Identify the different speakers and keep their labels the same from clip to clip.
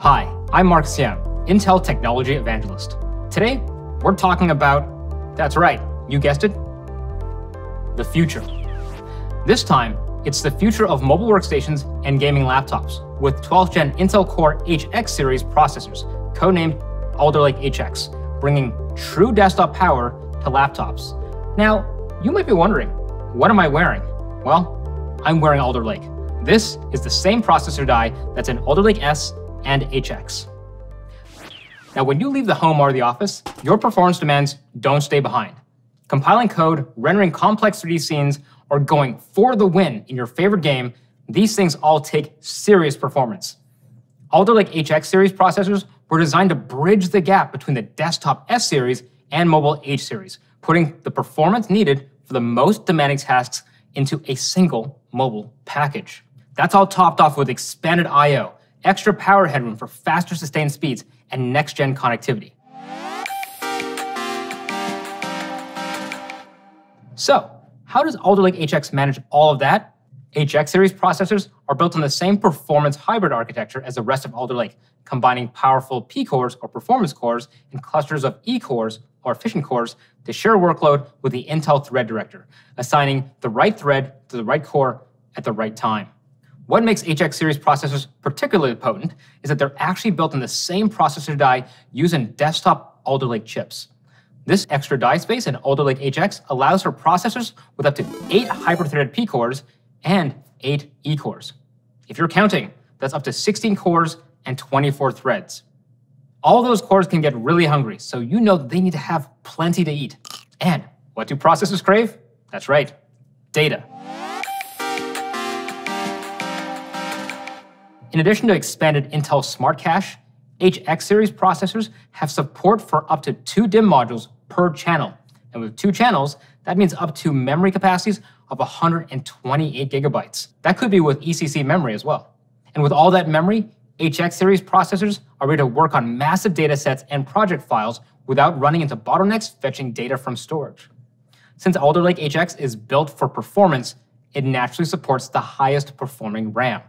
Speaker 1: Hi, I'm Mark Siam, Intel Technology Evangelist. Today, we're talking about, that's right, you guessed it, the future. This time, it's the future of mobile workstations and gaming laptops with 12th Gen Intel Core HX series processors, codenamed Alder Lake HX, bringing true desktop power to laptops. Now, you might be wondering, what am I wearing? Well, I'm wearing Alder Lake. This is the same processor die that's in Alder Lake S and HX. Now, when you leave the home or the office, your performance demands don't stay behind. Compiling code, rendering complex 3D scenes, or going for the win in your favorite game, these things all take serious performance. Alder Lake HX series processors were designed to bridge the gap between the desktop S series and mobile H series, putting the performance needed for the most demanding tasks into a single mobile package. That's all topped off with expanded I/O, extra power headroom for faster sustained speeds, and next-gen connectivity. So, how does Alder Lake HX manage all of that? HX series processors are built on the same performance hybrid architecture as the rest of Alder Lake, combining powerful P-cores or performance cores and clusters of E-cores or efficient cores to share workload with the Intel Thread Director, assigning the right thread to the right core at the right time. What makes HX series processors particularly potent is that they're actually built on the same processor die used in desktop Alder Lake chips. This extra die space in Alder Lake HX allows for processors with up to 8 hyper-threaded P-cores and 8 E-cores. If you're counting, that's up to 16 cores and 24 threads. All those cores can get really hungry, so you know they need to have plenty to eat. And what do processors crave? That's right, data. In addition to expanded Intel Smart Cache, HX series processors have support for up to 2 DIMM modules per channel. And with 2 channels, that means up to memory capacities of 128 gigabytes. That could be with ECC memory as well. And with all that memory, HX series processors are ready to work on massive data sets and project files without running into bottlenecks fetching data from storage. Since Alder Lake HX is built for performance, it naturally supports the highest performing RAM.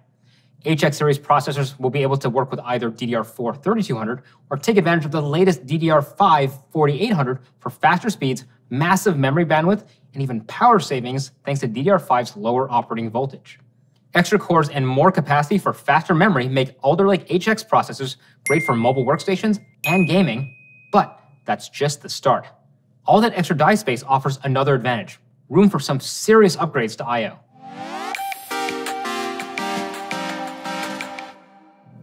Speaker 1: HX series processors will be able to work with either DDR4 3200 or take advantage of the latest DDR5 4800 for faster speeds, massive memory bandwidth, and even power savings thanks to DDR5's lower operating voltage. Extra cores and more capacity for faster memory make Alder Lake HX processors great for mobile workstations and gaming, but that's just the start. All that extra die space offers another advantage: room for some serious upgrades to I/O.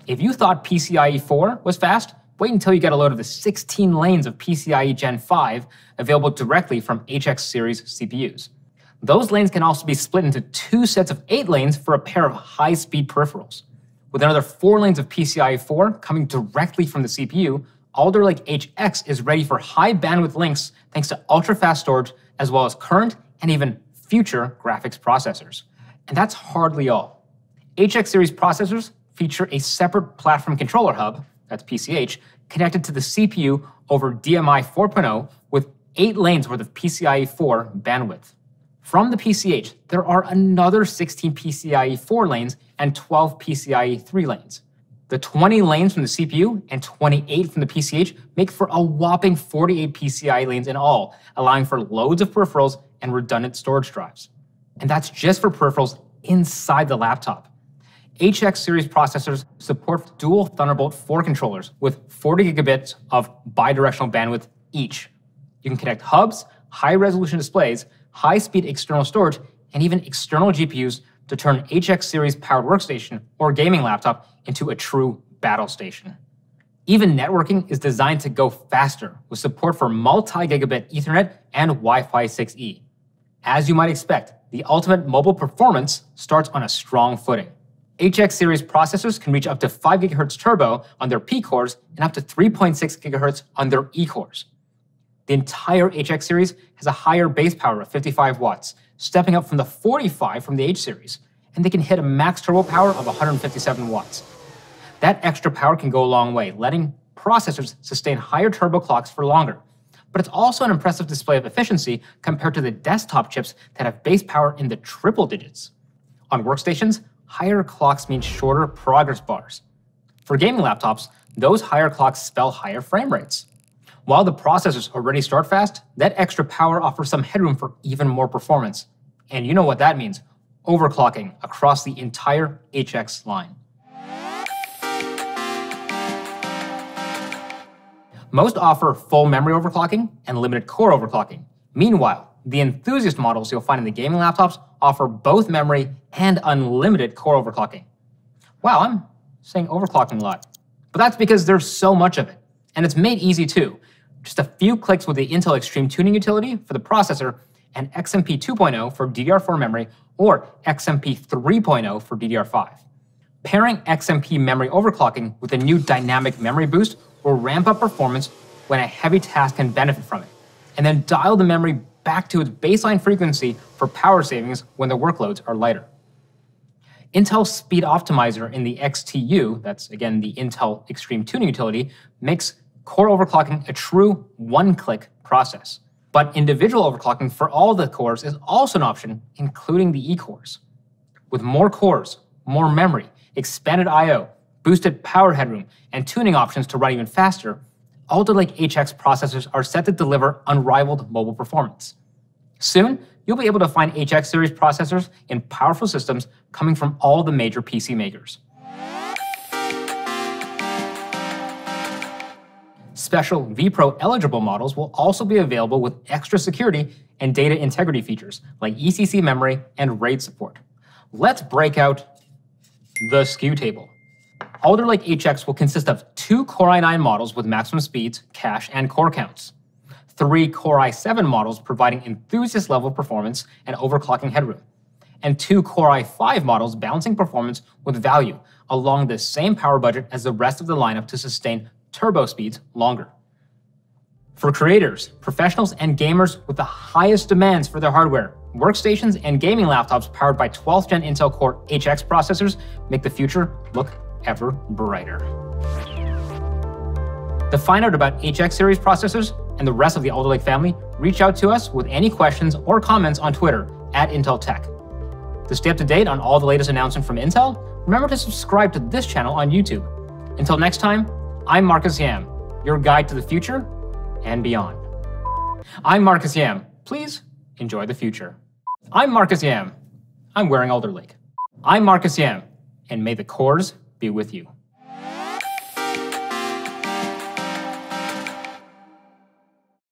Speaker 1: If you thought PCIe 4 was fast, wait until you get a load of the 16 lanes of PCIe Gen 5 available directly from HX series CPUs. Those lanes can also be split into 2 sets of 8 lanes for a pair of high-speed peripherals. With another 4 lanes of PCIe 4 coming directly from the CPU, Alder Lake HX is ready for high-bandwidth links thanks to ultra-fast storage as well as current and even future graphics processors. And that's hardly all. HX series processors feature a separate platform controller hub, that's PCH, connected to the CPU over DMI 4.0 with 8 lanes worth of PCIe 4 bandwidth. From the PCH, there are another 16 PCIe 4 lanes and 12 PCIe 3 lanes. The 20 lanes from the CPU and 28 from the PCH make for a whopping 48 PCIe lanes in all, allowing for loads of peripherals and redundant storage drives. And that's just for peripherals inside the laptop. HX series processors support dual Thunderbolt 4 controllers with 40 gigabits of bidirectional bandwidth each. You can connect hubs, high-resolution displays, high-speed external storage, and even external GPUs to turn HX series powered workstation or gaming laptop into a true battle station. Even networking is designed to go faster with support for multi-gigabit Ethernet and Wi-Fi 6E. As you might expect, the ultimate mobile performance starts on a strong footing. HX series processors can reach up to 5 GHz turbo on their P-cores and up to 3.6 GHz on their E-cores. The entire HX series has a higher base power of 55 watts, stepping up from the 45 from the H series, and they can hit a max turbo power of 157 watts. That extra power can go a long way, letting processors sustain higher turbo clocks for longer. But it's also an impressive display of efficiency compared to the desktop chips that have base power in the triple digits. On workstations, higher clocks mean shorter progress bars. For gaming laptops, those higher clocks spell higher frame rates. While the processors already start fast, that extra power offers some headroom for even more performance. And you know what that means: overclocking across the entire HX line. Most offer full memory overclocking and limited core overclocking. Meanwhile, the enthusiast models you'll find in the gaming laptops offer both memory and unlimited core overclocking. Wow, I'm saying overclocking a lot. But that's because there's so much of it. And it's made easy too. Just a few clicks with the Intel Extreme Tuning utility for the processor and XMP 2.0 for DDR4 memory or XMP 3.0 for DDR5. Pairing XMP memory overclocking with a new dynamic memory boost will ramp up performance when a heavy task can benefit from it, and then dial the memory back to its baseline frequency for power savings when the workloads are lighter. Intel's Speed Optimizer in the XTU, that's again the Intel Extreme Tuning utility, makes core overclocking a true one-click process. But individual overclocking for all the cores is also an option, including the E-cores. With more cores, more memory, expanded I/O, boosted power headroom, and tuning options to run even faster, Alder Lake HX processors are set to deliver unrivaled mobile performance. Soon, you'll be able to find HX series processors in powerful systems coming from all the major PC makers. Special vPro eligible models will also be available with extra security and data integrity features like ECC memory and RAID support. Let's break out the SKU table. Alder Lake HX will consist of 2 Core i9 models with maximum speeds, cache, and core counts, 3 Core i7 models providing enthusiast-level performance and overclocking headroom, and 2 Core i5 models balancing performance with value along the same power budget as the rest of the lineup to sustain turbo speeds longer. For creators, professionals, and gamers with the highest demands for their hardware, workstations and gaming laptops powered by 12th Gen Intel Core HX processors make the future look ever brighter. To find out about HX series processors and the rest of the Alder Lake family, reach out to us with any questions or comments on Twitter @IntelTech. To stay up to date on all the latest announcements from Intel, remember to subscribe to this channel on YouTube. Until next time, I'm Marcus Yam, your guide to the future and beyond. I'm Marcus Yam. Please enjoy the future. I'm Marcus Yam. I'm wearing Alder Lake. I'm Marcus Yam, and may the cores be with you.